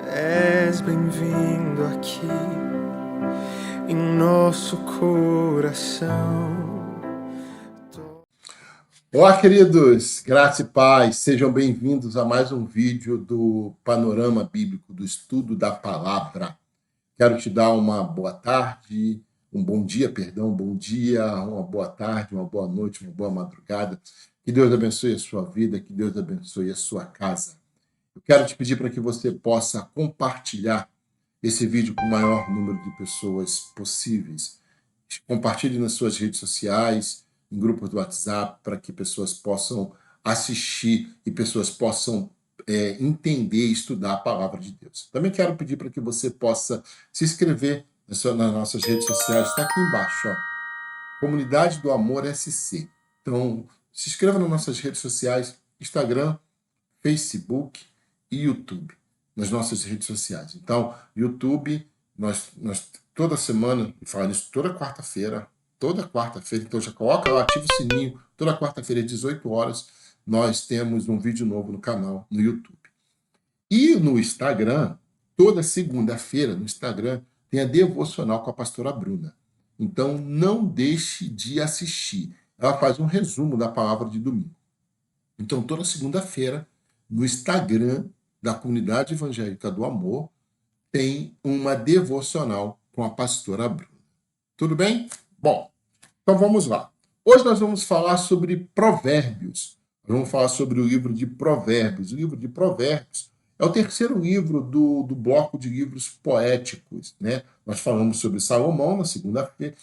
És bem-vindo aqui em nosso coração. Olá, queridos, graça e paz, sejam bem-vindos a mais um vídeo do Panorama Bíblico, do Estudo da Palavra. Quero te dar uma boa tarde, um bom dia, uma boa tarde, uma boa noite, uma boa madrugada. Que Deus abençoe a sua vida, que Deus abençoe a sua casa. Eu quero te pedir para que você possa compartilhar esse vídeo com o maior número de pessoas possíveis. Compartilhe nas suas redes sociais, em grupos do WhatsApp, para que pessoas possam assistir e pessoas possam entender e estudar a palavra de Deus. Também quero pedir para que você possa se inscrever nas nossas redes sociais. Está aqui embaixo, ó. Comunidade do Amor SC. Então, se inscreva nas nossas redes sociais, Instagram, Facebook e YouTube, nas nossas redes sociais. Então, YouTube, nós toda semana, falando isso toda quarta-feira, então já coloca lá, ativa o sininho, toda quarta-feira às 18 horas, nós temos um vídeo novo no canal, no YouTube. E no Instagram, toda segunda-feira, no Instagram, tem a devocional com a pastora Bruna. Então, não deixe de assistir. Ela faz um resumo da palavra de domingo. Então, toda segunda-feira, no Instagram da Comunidade Evangélica do Amor, tem uma devocional com a pastora Bruna. Tudo bem? Bom, então vamos lá. Hoje nós vamos falar sobre Provérbios. Nós vamos falar sobre o livro de Provérbios. O livro de Provérbios é o terceiro livro do bloco de livros poéticos, né? Nós falamos sobre Salomão na segunda-feira,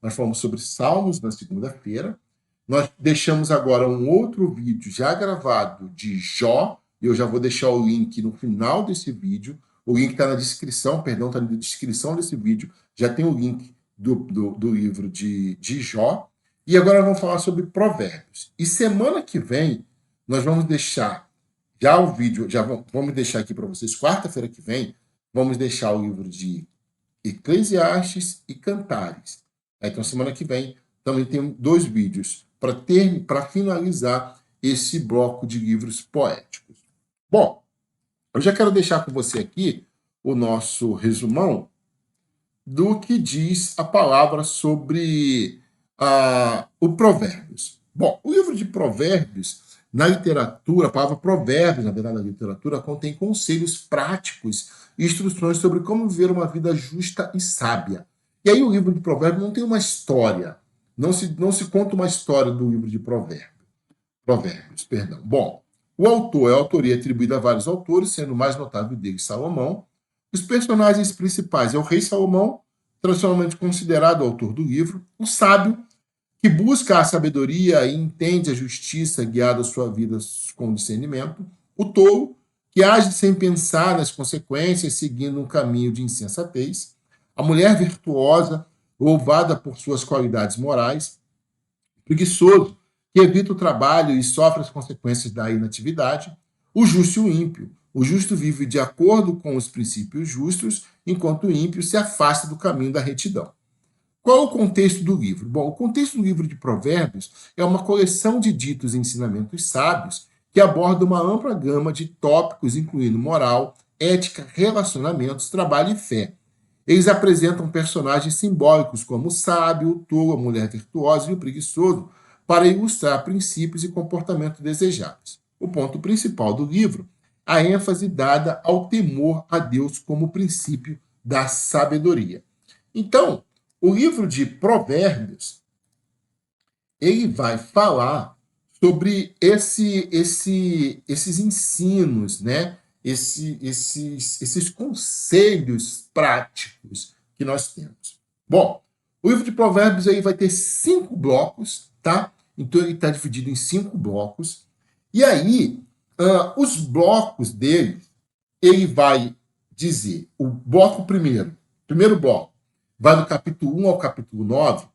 nós falamos sobre Salmos na segunda-feira. Nós deixamos agora um outro vídeo já gravado de Jó, e eu já vou deixar o link no final desse vídeo. O link está na descrição, está na descrição desse vídeo, já tem o link do livro de Jó. E agora vamos falar sobre Provérbios. E semana que vem, nós vamos deixar já o vídeo, vamos deixar aqui para vocês, quarta-feira que vem, vamos deixar o livro de Eclesiastes e Cantares. Então, semana que vem, também tem 2 vídeos para finalizar esse bloco de livros poéticos. Bom, eu já quero deixar com você aqui o nosso resumão do que diz a palavra sobre o Provérbios. Bom, o livro de Provérbios, na literatura, a palavra Provérbios, na verdade, na literatura, contém conselhos práticos e instruções sobre como viver uma vida justa e sábia. E aí o livro de Provérbios não tem uma história, não se conta uma história do livro de Provérbios. Bom, o autor, a autoria é atribuída a vários autores, sendo o mais notável deles Salomão. Os personagens principais é o rei Salomão, tradicionalmente considerado o autor do livro, o sábio, que busca a sabedoria e entende a justiça, guiado a sua vida com discernimento, o tolo, que age sem pensar nas consequências, seguindo um caminho de insensatez, a mulher virtuosa, louvada por suas qualidades morais, preguiçoso, que evita o trabalho e sofre as consequências da inatividade, o justo e o ímpio. O justo vive de acordo com os princípios justos, enquanto o ímpio se afasta do caminho da retidão. Qual é o contexto do livro? Bom, o contexto do livro de Provérbios é uma coleção de ditos e ensinamentos sábios que aborda uma ampla gama de tópicos, incluindo moral, ética, relacionamentos, trabalho e fé. Eles apresentam personagens simbólicos como o sábio, o tolo, a mulher virtuosa e o preguiçoso, para ilustrar princípios e comportamentos desejáveis. O ponto principal do livro, a ênfase dada ao temor a Deus como princípio da sabedoria. Então, o livro de Provérbios, ele vai falar sobre esses ensinos, né? Esses conselhos práticos que nós temos. Bom, o livro de Provérbios aí vai ter 5 blocos, tá? Então ele está dividido em 5 blocos. E aí, os blocos dele, ele vai dizer, o bloco primeiro bloco, vai do capítulo 1 ao capítulo 9,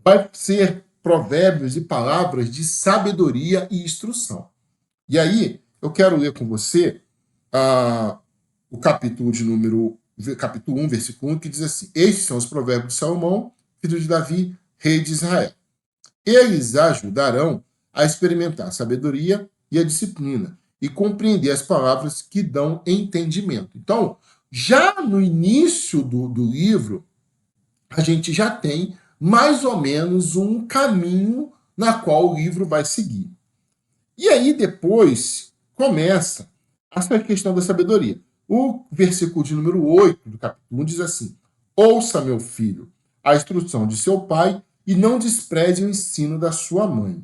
vai ser provérbios e palavras de sabedoria e instrução. E aí, eu quero ler com você o capítulo 1, versículo 1, que diz assim: estes são os provérbios de Salomão, filho de Davi, rei de Israel. Eles ajudarão a experimentar a sabedoria e a disciplina, e compreender as palavras que dão entendimento. Então, já no início do livro, a gente já tem mais ou menos um caminho na qual o livro vai seguir. E aí depois começa essa questão da sabedoria. O versículo de número 8 do capítulo 1 diz assim: ouça, meu filho, a instrução de seu pai e não despreze o ensino da sua mãe.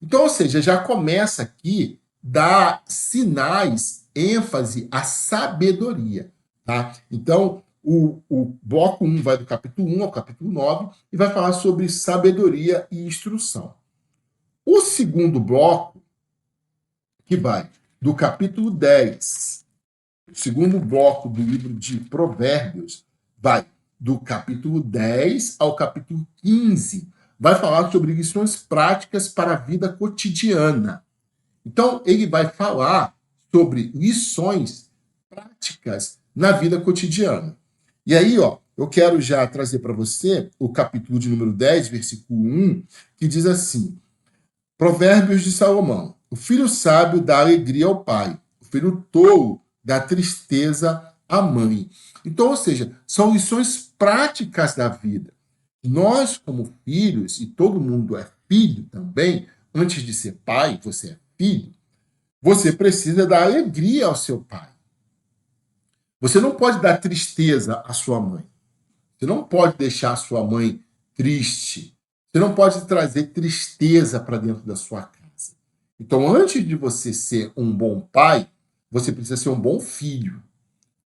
Então, ou seja, já começa aqui dar sinais, ênfase à sabedoria. Tá? Então, o bloco 1 vai do capítulo 1 ao capítulo 9 e vai falar sobre sabedoria e instrução. O segundo bloco, que vai do capítulo 10, o segundo bloco do livro de Provérbios, vai do capítulo 10 ao capítulo 15, vai falar sobre lições práticas para a vida cotidiana. Então, ele vai falar sobre lições práticas na vida cotidiana. E aí, ó, eu quero já trazer para você o capítulo de número 10, versículo 1, que diz assim: Provérbios de Salomão. O filho sábio dá alegria ao pai, o filho tolo dá tristeza à mãe. Então, ou seja, são lições práticas da vida. Nós, como filhos, e todo mundo é filho também, antes de ser pai, você é filho, você precisa dar alegria ao seu pai. Você não pode dar tristeza à sua mãe. Você não pode deixar a sua mãe triste. Você não pode trazer tristeza para dentro da sua casa. Então, antes de você ser um bom pai, você precisa ser um bom filho.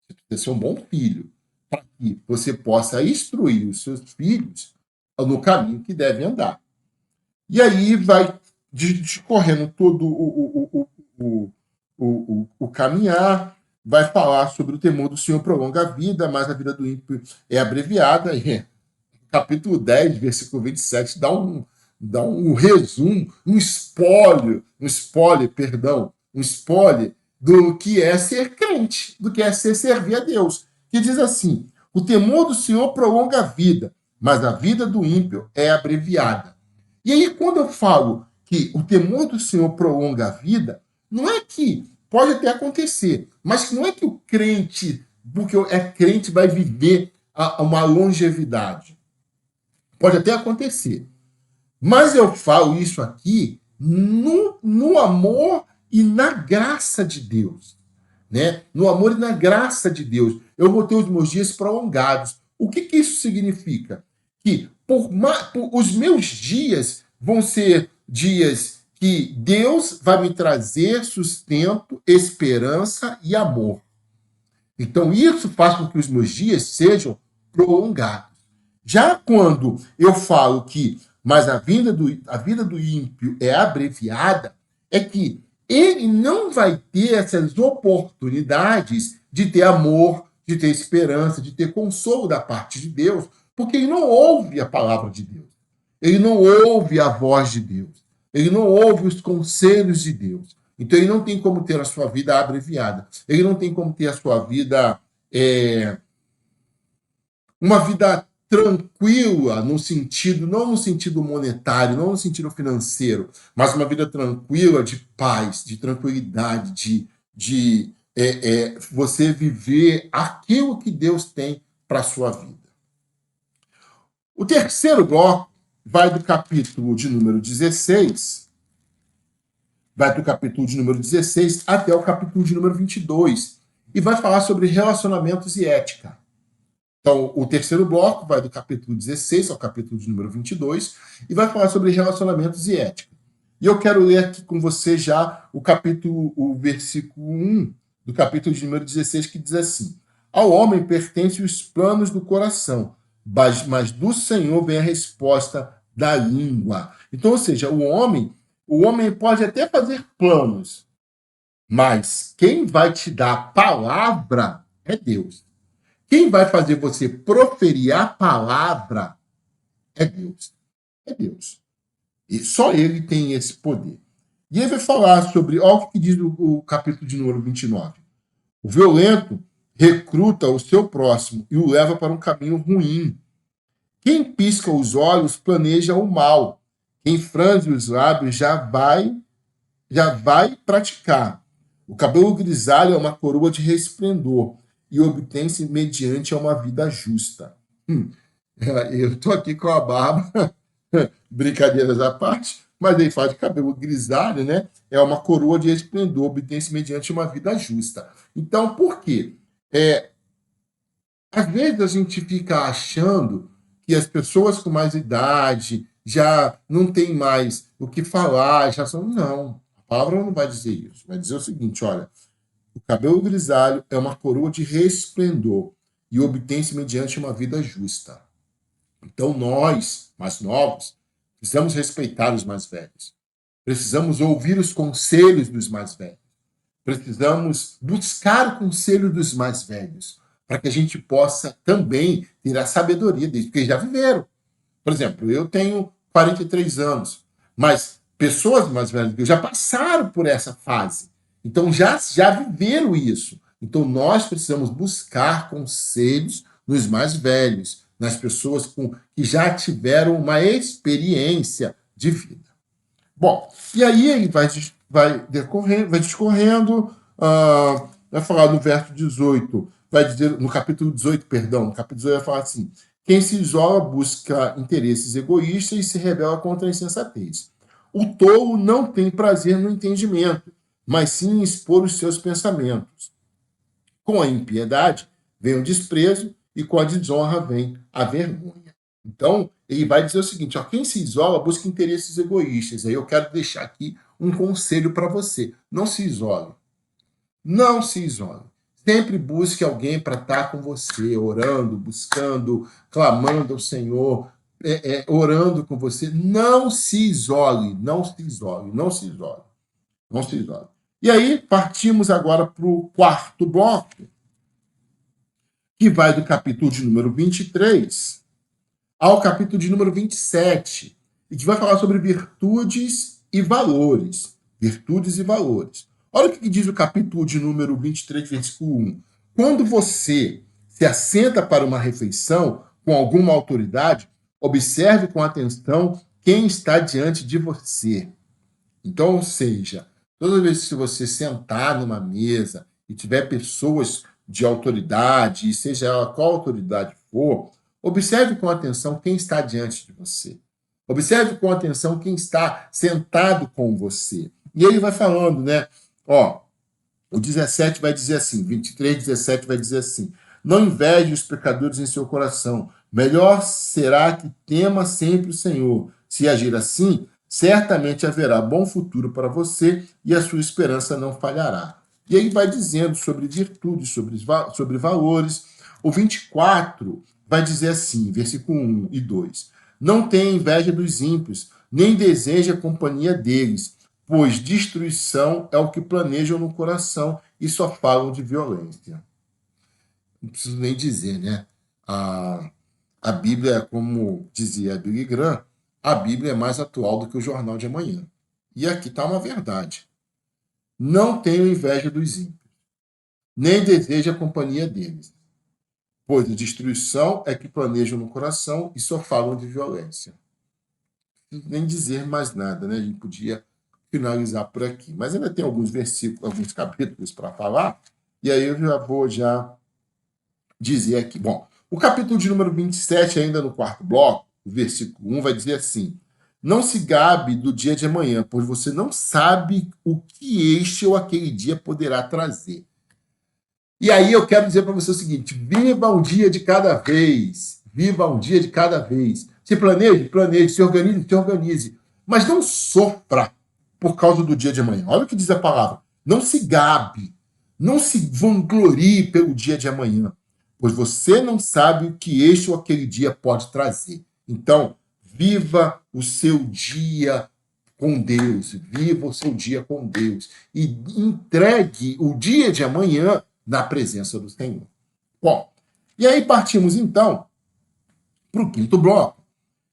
Você precisa ser um bom filho para que você possa instruir os seus filhos no caminho que devem andar. E aí vai discorrendo todo o caminhar, vai falar sobre o temor do Senhor prolonga a vida, mas a vida do ímpio é abreviada. E capítulo 10, versículo 27, dá um resumo, um spoiler do que é ser crente, do que é servir a Deus. Que diz assim: o temor do Senhor prolonga a vida, mas a vida do ímpio é abreviada. E aí, quando eu falo que o temor do Senhor prolonga a vida, não é que pode até acontecer, mas não é que o crente, porque é crente, vai viver uma longevidade. Pode até acontecer. Mas eu falo isso aqui no amor e na graça de Deus. Né? No amor e na graça de Deus. Eu vou ter os meus dias prolongados. O que isso significa? Que os meus dias vão ser dias que Deus vai me trazer sustento, esperança e amor. Então, isso faz com que os meus dias sejam prolongados. Já quando eu falo que mas a vida do ímpio é abreviada, é que ele não vai ter essas oportunidades de ter amor, de ter esperança, de ter consolo da parte de Deus, porque ele não ouve a palavra de Deus. Ele não ouve a voz de Deus. Ele não ouve os conselhos de Deus. Então, ele não tem como ter a sua vida abreviada. Ele não tem como ter a sua vida... uma vida tranquila no sentido, não no sentido monetário, não no sentido financeiro, mas uma vida tranquila de paz, de tranquilidade, de você viver aquilo que Deus tem para a sua vida. O terceiro bloco vai do capítulo de número 16, até o capítulo de número 22, e vai falar sobre relacionamentos e ética. Então, o terceiro bloco vai do capítulo 16 ao capítulo de número 22 e vai falar sobre relacionamentos e ética. E eu quero ler aqui com você já o versículo 1 do capítulo de número 16, que diz assim: ao homem pertencem os planos do coração, mas do Senhor vem a resposta da língua. Então, ou seja, o homem pode até fazer planos, mas quem vai te dar a palavra é Deus. Quem vai fazer você proferir a palavra é Deus. É Deus. E só ele tem esse poder. E ele vai falar sobre, olha o que diz o capítulo de número 29. O violento recruta o seu próximo e o leva para um caminho ruim. Quem pisca os olhos planeja o mal. Quem franze os lábios já vai praticar. O cabelo grisalho é uma coroa de resplendor e obtém-se mediante uma vida justa. Eu estou aqui com a barba, brincadeiras à parte, mas ele fala de cabelo grisalho, né? É uma coroa de resplendor, obtém-se mediante uma vida justa. Então, por quê? Às vezes a gente fica achando que as pessoas com mais idade já não têm mais o que falar, já são. Não, a palavra não vai dizer isso. Vai dizer o seguinte: olha, o cabelo grisalho é uma coroa de resplendor e obtém-se mediante uma vida justa. Então, nós, mais novos, precisamos respeitar os mais velhos. Precisamos ouvir os conselhos dos mais velhos. Precisamos buscar o conselho dos mais velhos, para que a gente possa também ter a sabedoria deles, porque eles já viveram. Por exemplo, eu tenho 43 anos, mas pessoas mais velhas que eu já passaram por essa fase. Então, já viveram isso. Então, nós precisamos buscar conselhos nos mais velhos, nas pessoas que já tiveram uma experiência de vida. Bom, e aí ele vai discorrendo, vai falar no verso 18, vai dizer, no capítulo 18, perdão, no capítulo 18 vai falar assim: quem se isola busca interesses egoístas e se rebela contra a insensatez. O tolo não tem prazer no entendimento, mas sim em expor os seus pensamentos. Com a impiedade vem o desprezo e com a desonra vem a vergonha. Então, ele vai dizer o seguinte: ó, quem se isola busca interesses egoístas. Aí eu quero deixar aqui um conselho para você. Não se isole. Não se isole. Sempre busque alguém para estar com você, orando, buscando, clamando ao Senhor, orando com você. Não se isole, não se isole, não se isole. Não se isole. E aí, partimos agora para o quarto bloco, que vai do capítulo de número 23 ao capítulo de número 27, e que vai falar sobre virtudes e valores. Virtudes e valores. Olha o que diz o capítulo de número 23, versículo 1. Quando você se assenta para uma refeição com alguma autoridade, observe com atenção quem está diante de você. Então, ou seja, toda vez que você sentar numa mesa e tiver pessoas de autoridade, seja ela qual autoridade for, observe com atenção quem está diante de você. Observe com atenção quem está sentado com você. E ele vai falando, né? Ó, o 17 vai dizer assim, 23, 17 vai dizer assim: não inveje os pecadores em seu coração. Melhor será que tema sempre o Senhor. Se agir assim, certamente haverá bom futuro para você e a sua esperança não falhará. E aí vai dizendo sobre virtudes, sobre valores. O 24 vai dizer assim, versículo 1 e 2. Não tenha inveja dos ímpios, nem deseje a companhia deles, pois destruição é o que planejam no coração e só falam de violência. Não preciso nem dizer, né? A Bíblia, como dizia a Billy Graham, a Bíblia é mais atual do que o Jornal de Amanhã. E aqui está uma verdade. Não tenho inveja dos ímpios, nem desejo a companhia deles, pois a destruição é que planejam no coração e só falam de violência. Não preciso nem dizer mais nada, né? A gente podia finalizar por aqui. Mas ainda tem alguns versículos, alguns capítulos para falar, e aí eu já vou dizer aqui. Bom, o capítulo de número 27, ainda no quarto bloco, o versículo 1 vai dizer assim: não se gabe do dia de amanhã, pois você não sabe o que este ou aquele dia poderá trazer. E aí eu quero dizer para você o seguinte: viva um dia de cada vez. Viva um dia de cada vez. Se planeje, se organize. Mas não sofra por causa do dia de amanhã. Olha o que diz a palavra. Não se gabe, não se vanglorie pelo dia de amanhã, pois você não sabe o que este ou aquele dia pode trazer. Então, viva o seu dia com Deus, viva o seu dia com Deus e entregue o dia de amanhã na presença do Senhor. Bom, e aí partimos então para o quinto bloco,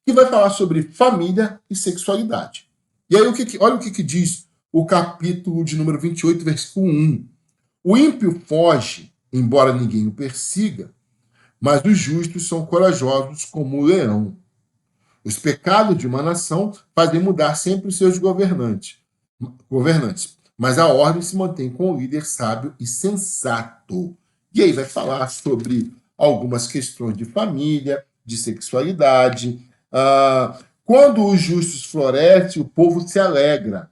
que vai falar sobre família e sexualidade. E aí olha o que diz o capítulo de número 28, versículo 1. O ímpio foge, embora ninguém o persiga, mas os justos são corajosos como o leão. Os pecados de uma nação fazem mudar sempre os seus governantes. mas a ordem se mantém com o líder sábio e sensato. E aí vai falar sobre algumas questões de família, de sexualidade. Quando os justos florescem, o povo se alegra,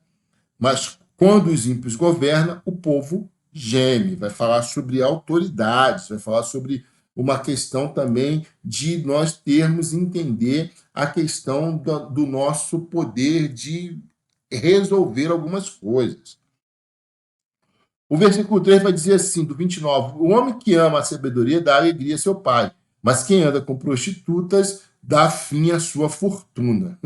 mas quando os ímpios governam, o povo geme. Vai falar sobre autoridades, vai falar sobre uma questão também de nós termos entender a questão do nosso poder de resolver algumas coisas. O versículo 3 vai dizer assim, do 29, o homem que ama a sabedoria dá alegria a seu pai, mas quem anda com prostitutas dá fim à sua fortuna.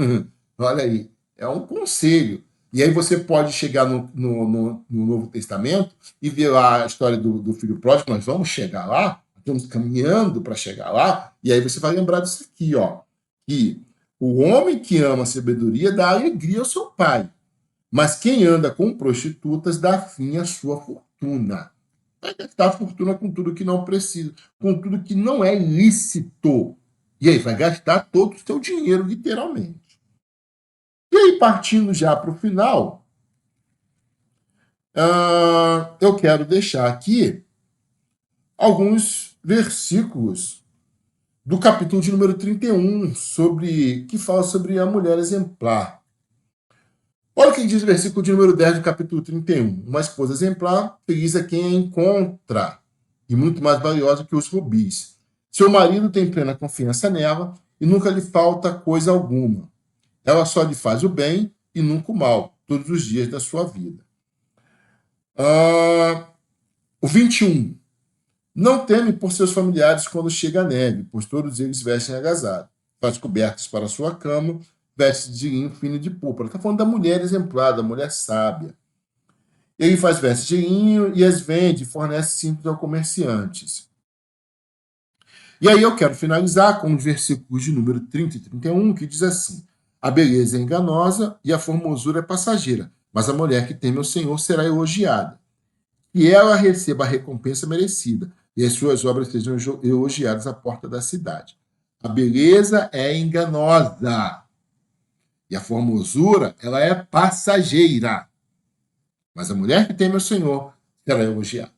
Olha aí, é um conselho. E aí você pode chegar no Novo Testamento e ver lá a história do filho pródigo, nós vamos chegar lá, estamos caminhando para chegar lá, e aí você vai lembrar disso aqui, ó, que o homem que ama a sabedoria dá alegria ao seu pai, mas quem anda com prostitutas dá fim à sua fortuna. Vai gastar a fortuna com tudo que não precisa, com tudo que não é lícito. E aí vai gastar todo o seu dinheiro, literalmente. E aí, partindo já para o final, eu quero deixar aqui alguns versículos do capítulo de número 31, que fala sobre a mulher exemplar. Olha o que diz o versículo de número 10 do capítulo 31. Uma esposa exemplar, feliz é quem a encontra, e muito mais valiosa que os rubis. Seu marido tem plena confiança nela e nunca lhe falta coisa alguma. Ela só lhe faz o bem e nunca o mal, todos os dias da sua vida. O 21. Não teme por seus familiares quando chega a neve, pois todos eles vestem agasalho. Faz cobertas para a sua cama, vestes de linho fino de púrpura. Está falando da mulher exemplar, da mulher sábia. Ele faz vestes de linho e as vende, fornece cintos aos comerciantes. E aí eu quero finalizar com os versículos de número 30 e 31, que diz assim: a beleza é enganosa e a formosura é passageira, mas a mulher que teme ao Senhor será elogiada. E ela receba a recompensa merecida, e as suas obras sejam elogiadas à porta da cidade. A beleza é enganosa. E a formosura, ela é passageira. Mas a mulher que teme ao Senhor será elogiada.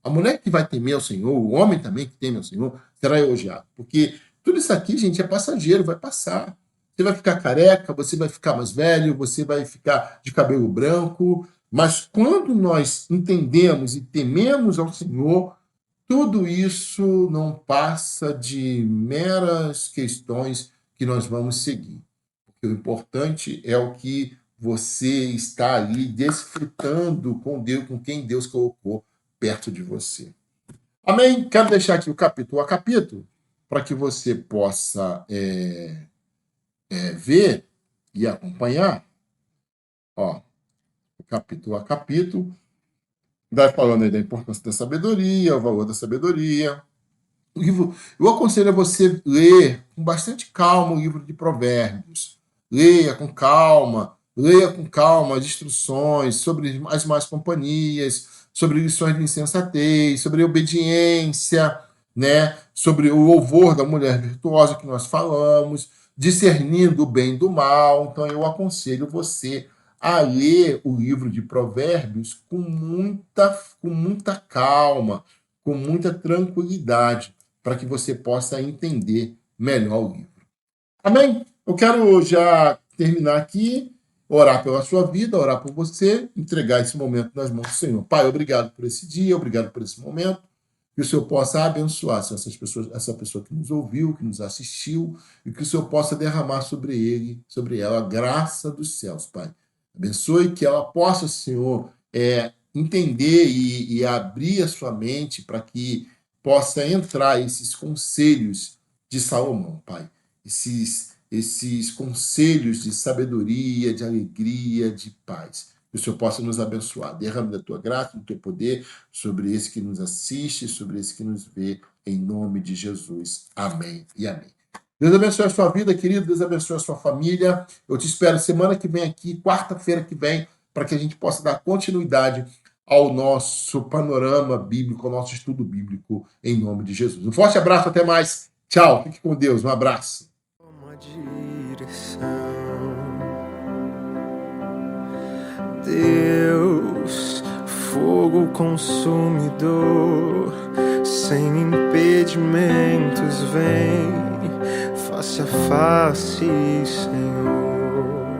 A mulher que vai temer ao Senhor, o homem também que teme ao Senhor, será elogiado. Porque tudo isso aqui, gente, é passageiro, vai passar. Você vai ficar careca, você vai ficar mais velho, você vai ficar de cabelo branco. Mas quando nós entendemos e tememos ao Senhor, tudo isso não passa de meras questões que nós vamos seguir. Porque o importante é o que você está ali desfrutando com Deus, com quem Deus colocou perto de você. Amém? Quero deixar aqui o capítulo a capítulo para que você possa ver e acompanhar. Ó, capítulo a capítulo, vai falando aí da importância da sabedoria, o valor da sabedoria. O livro, eu aconselho a você ler com bastante calma o livro de Provérbios. Leia com calma as instruções sobre as más companhias, sobre lições de insensatez, sobre obediência, né? Sobre o louvor da mulher virtuosa que nós falamos, discernindo o bem do mal. Então eu aconselho você a ler o livro de Provérbios com muita calma, com muita tranquilidade, para que você possa entender melhor o livro. Amém? Eu quero já terminar aqui, orar pela sua vida, orar por você, entregar esse momento nas mãos do Senhor. Pai, obrigado por esse dia, obrigado por esse momento, que o Senhor possa abençoar essa pessoa que nos ouviu, que nos assistiu, e que o Senhor possa derramar sobre ela a graça dos céus, Pai. Abençoe que ela possa, Senhor, entender e abrir a sua mente para que possa entrar esses conselhos de Salomão, Pai. Esses conselhos de sabedoria, de alegria, de paz. Que o Senhor possa nos abençoar. Derrame da tua graça, do teu poder sobre esse que nos assiste, sobre esse que nos vê, em nome de Jesus. Amém e amém. Deus abençoe a sua vida, querido. Deus abençoe a sua família. Eu te espero semana que vem aqui, quarta-feira que vem, para que a gente possa dar continuidade ao nosso panorama bíblico, ao nosso estudo bíblico, em nome de Jesus. Um forte abraço, até mais. Tchau, fique com Deus, um abraço. Uma direção. Deus, fogo consumidor, sem impedimentos, vem face a face, Senhor.